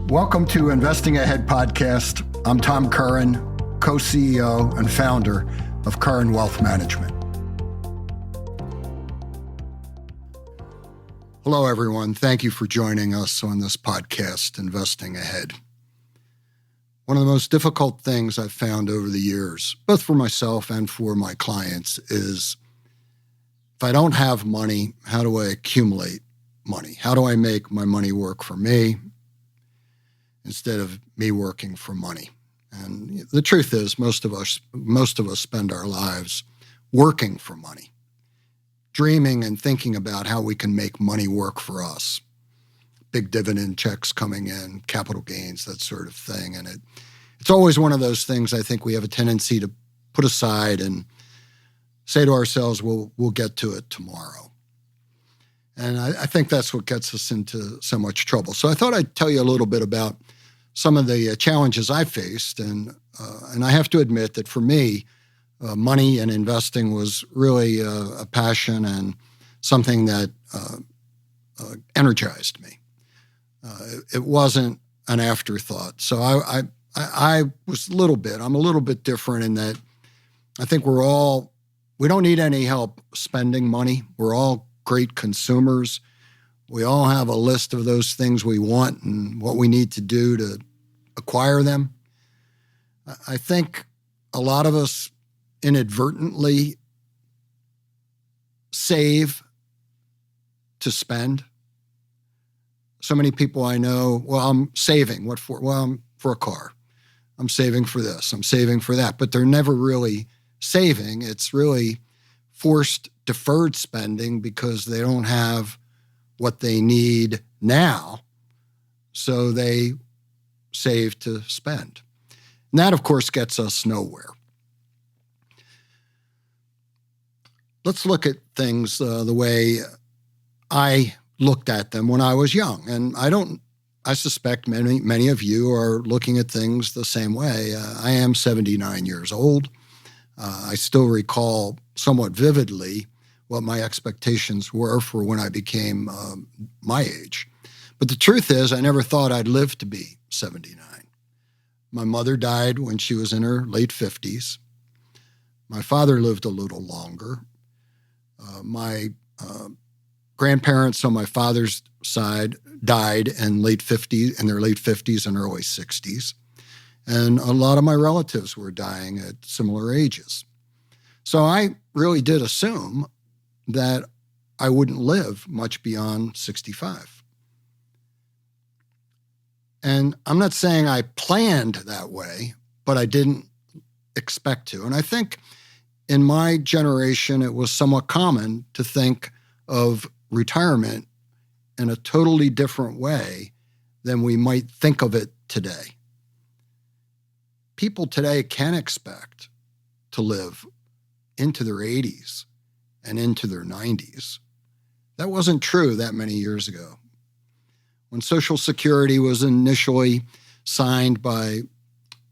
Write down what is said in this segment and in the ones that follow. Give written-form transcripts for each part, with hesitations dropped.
Welcome to Investing Ahead podcast. I'm Tom Curran, co-CEO and founder of Curran Wealth Management. Hello, everyone. Thank you for joining us on this podcast, Investing Ahead. One of the most difficult things I've found over the years, both for myself and for my clients, is if I don't have money, how do I accumulate money? How do I make my money work for me instead of me working for money? And the truth is, most of us spend our lives working for money, dreaming and thinking about how we can make money work for us. Big dividend checks coming in, capital gains, that sort of thing. And it's always one of those things I think we have a tendency to put aside and say to ourselves, we'll get to it tomorrow. And I think that's what gets us into so much trouble. So I thought I'd tell you a little bit about some of the challenges I faced. And I have to admit that for me, money and investing was really a passion and something that energized me. It wasn't an afterthought. So I was I'm a little bit different in that I think we don't need any help spending money. We're all great consumers. We all have a list of those things we want and what we need to do to acquire them. I think a lot of us inadvertently save to spend. So many people I know, well, I'm saving. What for? Well, I'm for a car. I'm saving for this. I'm saving for that. But they're never really saving. It's really forced deferred spending because they don't have what they need now. So they save to spend. And that, of course, gets us nowhere. Let's look at things the way I looked at them when I was young. And I suspect many of you are looking at things the same way. I am 79 years old. I still recall somewhat vividly what my expectations were for when I became my age. But the truth is, I never thought I'd live to be 79. My mother died when she was in her late 50s. My father lived a little longer. My grandparents on my father's side died in their late 50s and early 60s. And a lot of my relatives were dying at similar ages. So I really did assume that I wouldn't live much beyond 65. And I'm not saying I planned that way, but I didn't expect to. And I think in my generation, it was somewhat common to think of retirement in a totally different way than we might think of it today. People today can expect to live into their 80s and into their 90s. That wasn't true that many years ago. When Social Security was initially signed by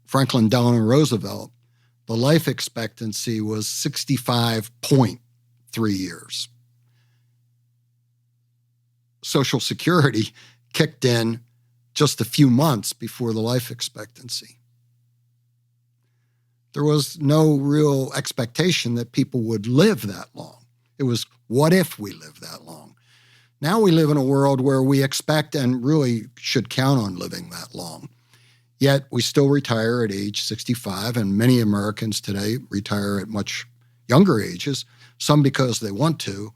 Franklin Delano Roosevelt, the life expectancy was 65.3 years. Social Security kicked in just a few months before the life expectancy. There was no real expectation that people would live that long. It was, what if we live that long? Now we live in a world where we expect and really should count on living that long. Yet we still retire at age 65, and many Americans today retire at much younger ages, some because they want to,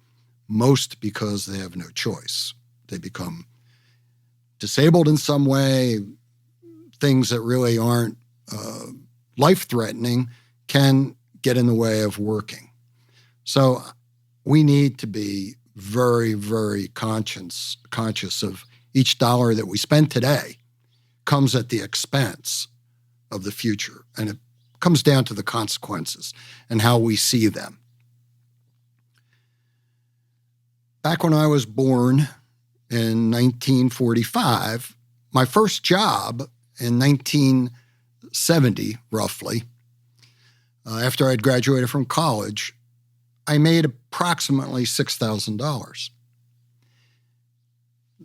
most because they have no choice. They become disabled in some way. Things that really aren't life-threatening can get in the way of working. So we need to be very, very conscious of each dollar that we spend today comes at the expense of the future. And it comes down to the consequences and how we see them. Back when I was born in 1945, my first job in 1970, roughly, after I'd graduated from college, I made approximately $6,000.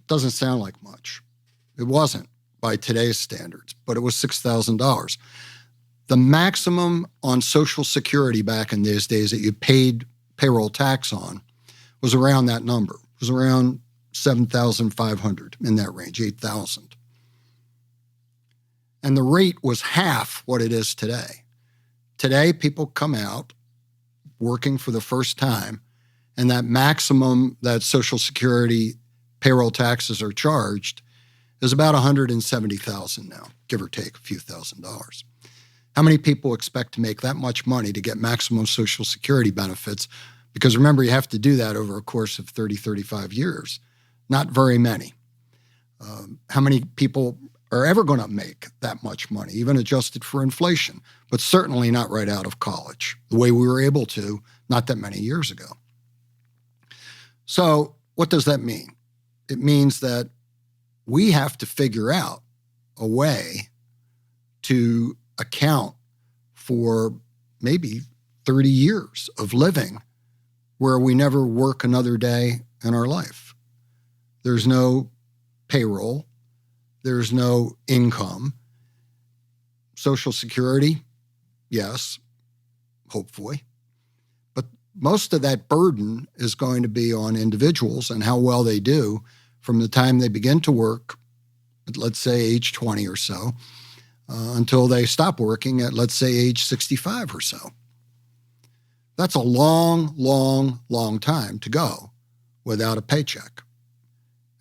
Doesn't sound like much. It wasn't by today's standards, but it was $6,000. The maximum on Social Security back in those days that you paid payroll tax on was around that number. It was around $7,500, in that range, $8,000. And the rate was half what it is today. Today, people come out working for the first time, and that maximum that Social Security payroll taxes are charged is about $170,000 now, give or take a few $1,000s. How many people expect to make that much money to get maximum Social Security benefits? Because remember, you have to do that over a course of 30, 35 years. Not very many. How many people are ever going to make that much money, even adjusted for inflation? But certainly not right out of college, the way we were able to not that many years ago. So what does that mean? It means that we have to figure out a way to account for maybe 30 years of living where we never work another day in our life. There's no payroll. There's no income. Social Security, yes, hopefully. But most of that burden is going to be on individuals and how well they do from the time they begin to work at, let's say, age 20 or so, until they stop working at, let's say, age 65 or so. That's a long, long, long time to go without a paycheck.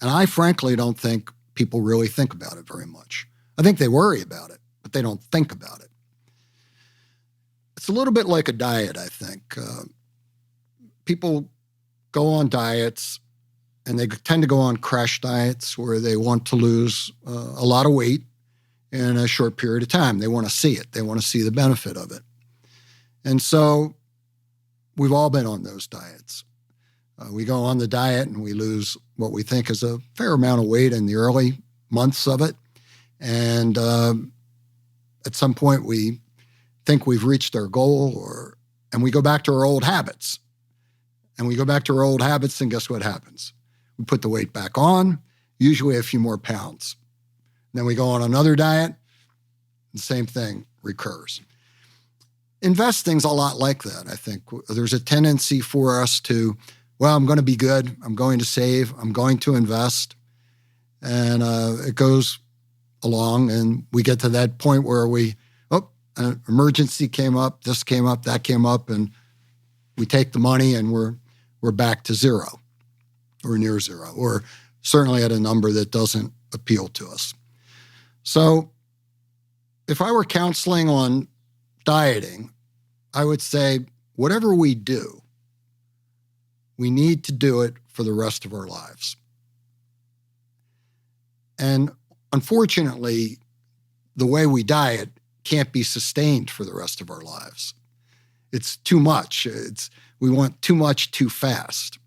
And I frankly don't think people really think about it very much. I think they worry about it, but they don't think about it. It's a little bit like a diet, I think. People go on diets, and they tend to go on crash diets where they want to lose a lot of weight in a short period of time. They want to see it. They want to see the benefit of it. And so we've all been on those diets. We go on the diet and we lose what we think is a fair amount of weight in the early months of it. And at some point we think we've reached our goal, and we go back to our old habits. And we go back to our old habits, and guess what happens? We put the weight back on, usually a few more pounds. Then we go on another diet, the same thing recurs. Investing's a lot like that, I think. There's a tendency for us to, well, I'm going to be good. I'm going to save. I'm going to invest. And it goes along, and we get to that point where an emergency came up, this came up, that came up, and we take the money and we're back to zero or near zero, or certainly at a number that doesn't appeal to us. So if I were counseling on dieting, I would say whatever we do, we need to do it for the rest of our lives. And unfortunately, the way we diet can't be sustained for the rest of our lives. It's too much. We want too much too fast.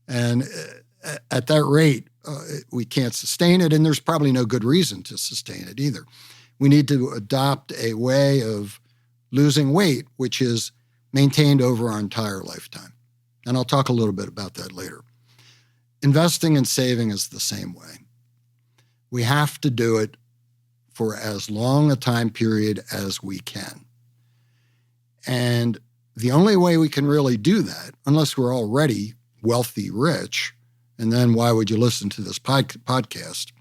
And at that rate, we can't sustain it, and there's probably no good reason to sustain it either. We need to adopt a way of losing weight, which is maintained over our entire lifetime. And I'll talk a little bit about that later. Investing and saving is the same way. We have to do it for as long a time period as we can. And the only way we can really do that, unless we're already wealthy, rich, and then why would you listen to this podcast?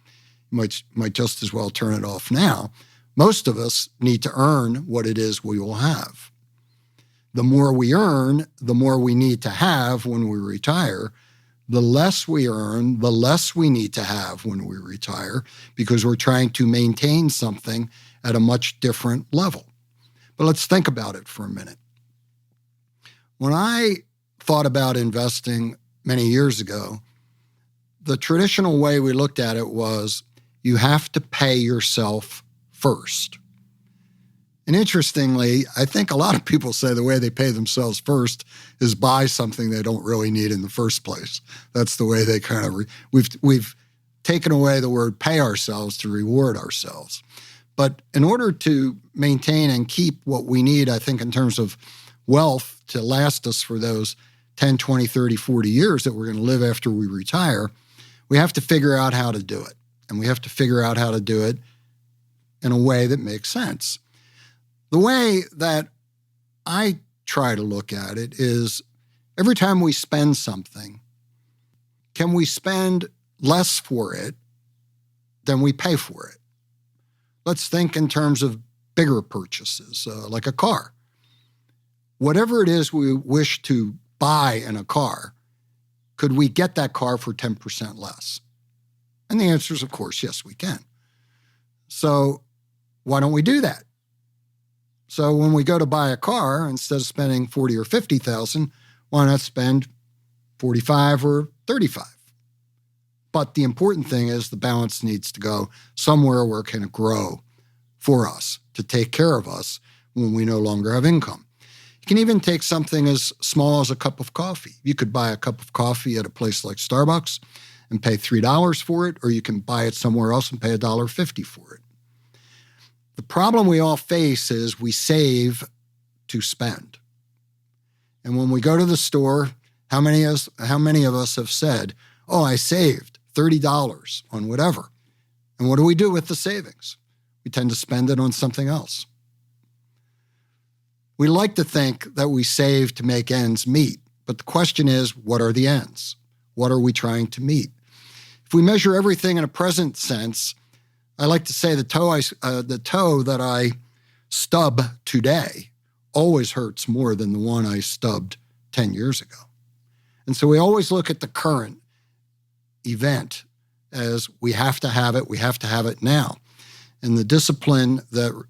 You might just as well turn it off now. Most of us need to earn what it is we will have. The more we earn, the more we need to have when we retire. The less we earn, the less we need to have when we retire, because we're trying to maintain something at a much different level. But let's think about it for a minute. When I thought about investing many years ago, the traditional way we looked at it was you have to pay yourself first. And interestingly, I think a lot of people say the way they pay themselves first is buy something they don't really need in the first place. That's the way they kind of, we've taken away the word pay ourselves to reward ourselves. But in order to maintain and keep what we need, I think in terms of wealth to last us for those 10, 20, 30, 40 years that we're going to live after we retire, we have to figure out how to do it. and we have to figure out how to do it in a way that makes sense. The way that I try to look at it is every time we spend something, can we spend less for it than we pay for it? Let's think in terms of bigger purchases, like a car. Whatever it is we wish to buy in a car, could we get that car for 10% less? And the answer is, of course, yes, we can. So why don't we do that? So when we go to buy a car, instead of spending $40,000 or $50,000, why not spend $45,000 or $35,000? But the important thing is the balance needs to go somewhere where it can grow for us to take care of us when we no longer have income. You can even take something as small as a cup of coffee. You could buy a cup of coffee at a place like Starbucks and pay $3 for it, or you can buy it somewhere else and pay $1.50 for it. The problem we all face is we save to spend. And when we go to the store, how many of us have said, oh, I saved $30 on whatever. And what do we do with the savings? We tend to spend it on something else. We like to think that we save to make ends meet, but the question is, what are the ends? What are we trying to meet? If we measure everything in a present sense, I like to say the toe that I stub today always hurts more than the one I stubbed 10 years ago. And so we always look at the current event as we have to have it now. And the discipline that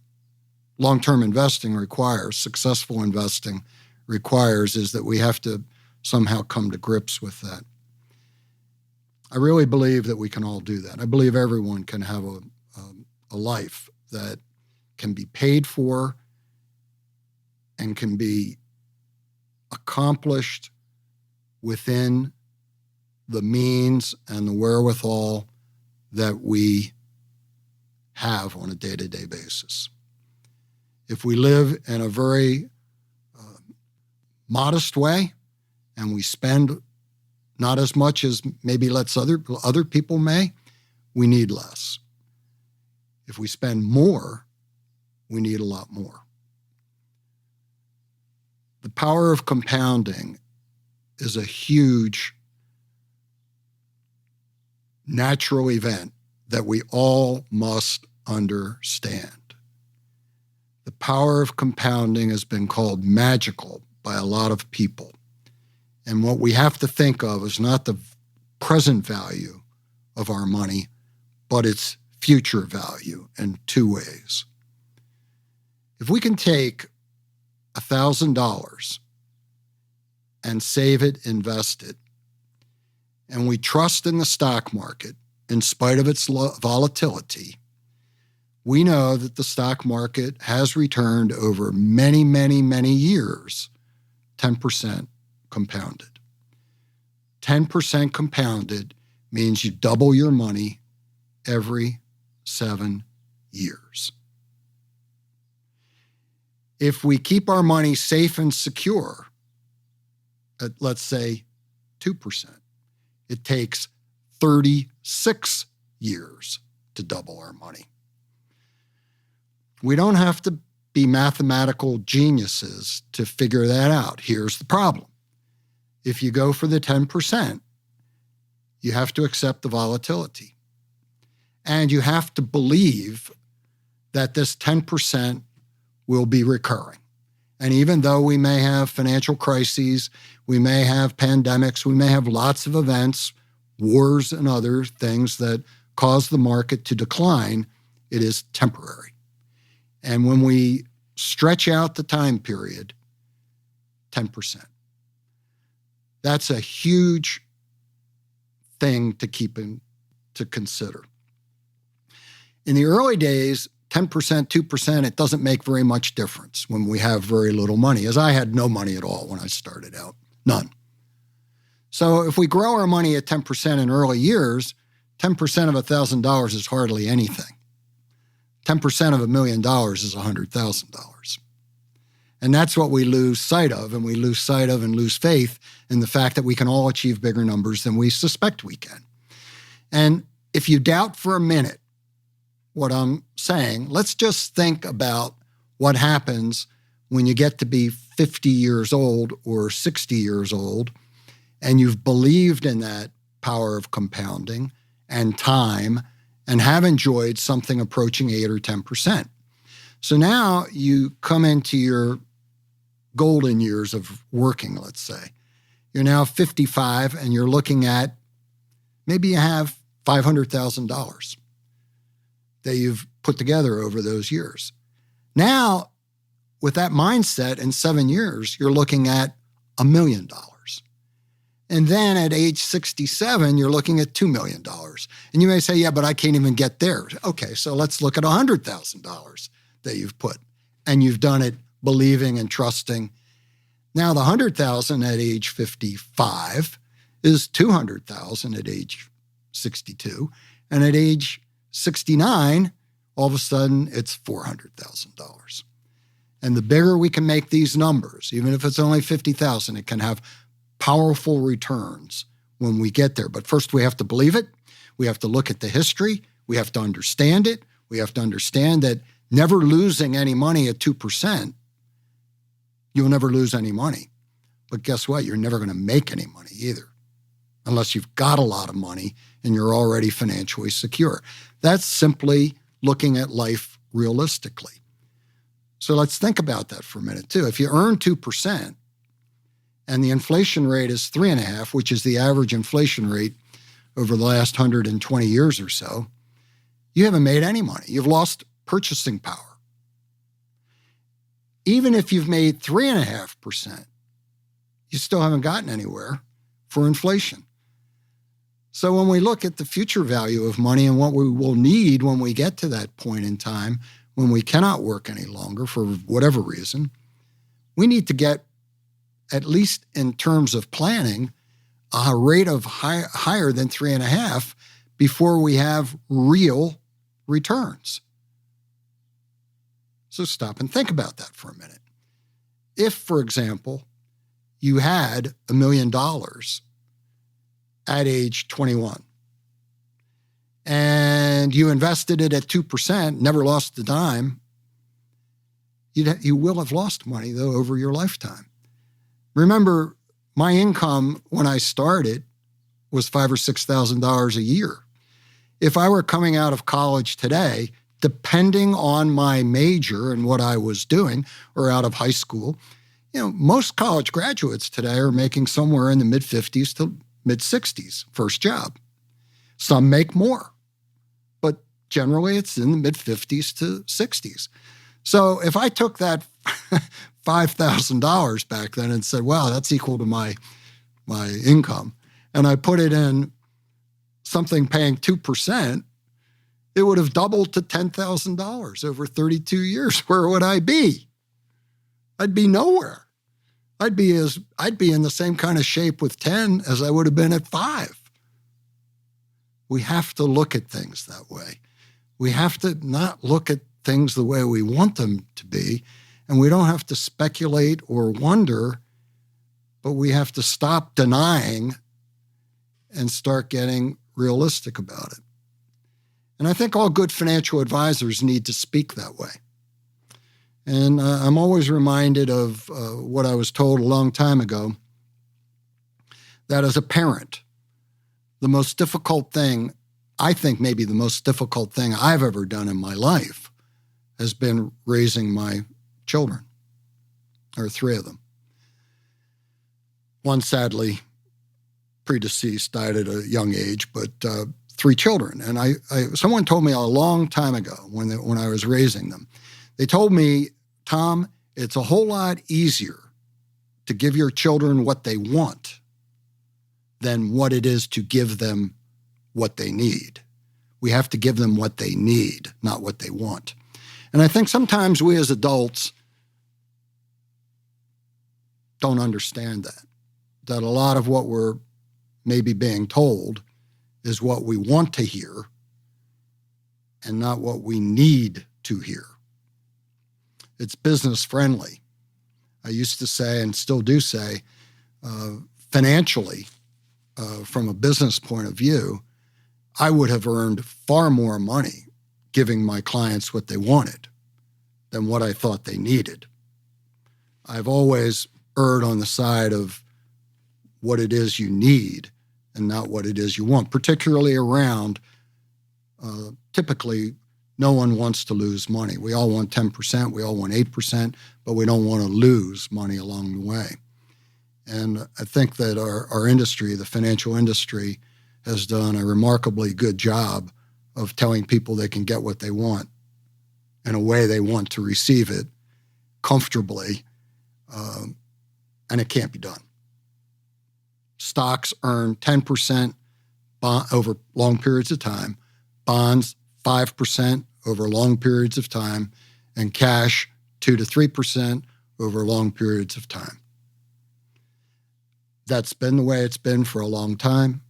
long-term investing requires, successful investing requires, is that we have to somehow come to grips with that. I really believe that we can all do that. I believe everyone can have a life that can be paid for and can be accomplished within the means and the wherewithal that we have on a day-to-day basis. If we live in a very modest way and we spend not as much as maybe other people may, we need less. If we spend more, we need a lot more. The power of compounding is a huge natural event that we all must understand. The power of compounding has been called magical by a lot of people. And what we have to think of is not the present value of our money, but its future value in two ways. If we can take $1,000 and save it, invest it, and we trust in the stock market in spite of its volatility, we know that the stock market has returned over many, many, many years 10% compounded. 10% compounded means you double your money every 7 years. If we keep our money safe and secure at, let's say, 2%, it takes 36 years to double our money. We don't have to be mathematical geniuses to figure that out. Here's the problem. If you go for the 10%, you have to accept the volatility. And you have to believe that this 10% will be recurring. And even though we may have financial crises, we may have pandemics, we may have lots of events, wars and other things that cause the market to decline, it is temporary. And when we stretch out the time period, 10%. That's a huge thing to consider. In the early days, 10%, 2%, it doesn't make very much difference when we have very little money, as I had no money at all when I started out, none. So if we grow our money at 10% in early years, 10% of $1,000 is hardly anything. 10% of $1 million is $100,000. And that's what we lose sight of, and we lose sight of and lose faith in the fact that we can all achieve bigger numbers than we suspect we can. And if you doubt for a minute what I'm saying, let's just think about what happens when you get to be 50 years old or 60 years old, and you've believed in that power of compounding and time and have enjoyed something approaching 8 or 10%. So now you come into your golden years of working, let's say. You're now 55 and you're looking at maybe you have $500,000 that you've put together over those years. Now, with that mindset, in 7 years, you're looking at $1 million. And then at age 67, you're looking at $2 million. And you may say, yeah, but I can't even get there. Okay, so let's look at $100,000 that you've put. And you've done it believing and trusting. Now the $100,000 at age 55 is $200,000 at age 62. And at age 69, all of a sudden, it's $400,000. And the bigger we can make these numbers, even if it's only 50,000, it can have powerful returns when we get there. But first, we have to believe it. We have to look at the history. We have to understand it. We have to understand that never losing any money at 2%, you'll never lose any money. But guess what? You're never going to make any money either, unless you've got a lot of money and you're already financially secure. That's simply looking at life realistically. So let's think about that for a minute, too. If you earn 2%, and the inflation rate is 3.5%, which is the average inflation rate over the last 120 years or so, you haven't made any money. You've lost purchasing power. Even if you've made 3.5%, you still haven't gotten anywhere for inflation. So when we look at the future value of money and what we will need when we get to that point in time, when we cannot work any longer for whatever reason, we need to get, at least in terms of planning, a rate of higher than 3.5 before we have real returns. So stop and think about that for a minute. If, for example, you had $1 million at age 21 and you invested it at 2%, never lost a dime, you will have lost money, though, over your lifetime. Remember, my income when I started was $5,000 or $6,000 a year. If I were coming out of college today, depending on my major and what I was doing, or out of high school, most college graduates today are making somewhere in the mid-50s to mid-60s, first job. Some make more, but generally it's in the mid-50s to 60s. So if I took that $5,000 back then and said, wow, that's equal to my income, and I put it in something paying 2%, it would have doubled to $10,000 over 32 years. Where would I be? I'd be nowhere. I'd be in the same kind of shape with 10 as I would have been at 5. We have to look at things that way. We have to not look at things the way we want them to be, and we don't have to speculate or wonder, but we have to stop denying and start getting realistic about it. And I think all good financial advisors need to speak that way. And I'm always reminded of what I was told a long time ago, that as a parent, the most difficult thing, I think maybe the most difficult thing I've ever done in my life, has been raising my children, or 3 of them. One sadly predeceased, died at a young age, but 3 children. And someone told me a long time ago when I was raising them, they told me, Tom, it's a whole lot easier to give your children what they want than what it is to give them what they need. We have to give them what they need, not what they want. And I think sometimes we as adults don't understand that a lot of what we're maybe being told is what we want to hear and not what we need to hear. It's business friendly. I used to say, and still do say, financially, from a business point of view, I would have earned far more money giving my clients what they wanted than what I thought they needed. I've always erred on the side of what it is you need and not what it is you want, particularly around, typically, no one wants to lose money. We all want 10%, we all want 8%, but we don't want to lose money along the way. And I think that our industry, the financial industry, has done a remarkably good job of telling people they can get what they want in a way they want to receive it comfortably, and it can't be done. Stocks earn 10% over long periods of time, bonds 5% over long periods of time, and cash 2 to 3% over long periods of time. That's been the way it's been for a long time.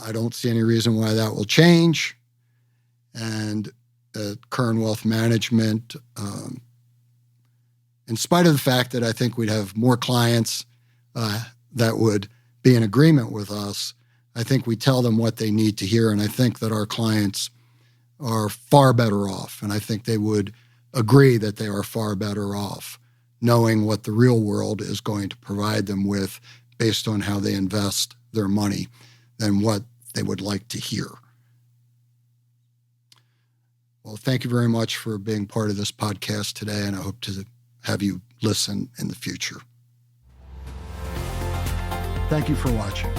I don't see any reason why that will change. And at Kern Wealth Management, in spite of the fact that I think we'd have more clients that would be in agreement with us, I think we tell them what they need to hear, and I think that our clients are far better off, and I think they would agree that they are far better off knowing what the real world is going to provide them with based on how they invest their money than what they would like to hear. Well, thank you very much for being part of this podcast today, and I hope to have you listen in the future. Thank you for watching.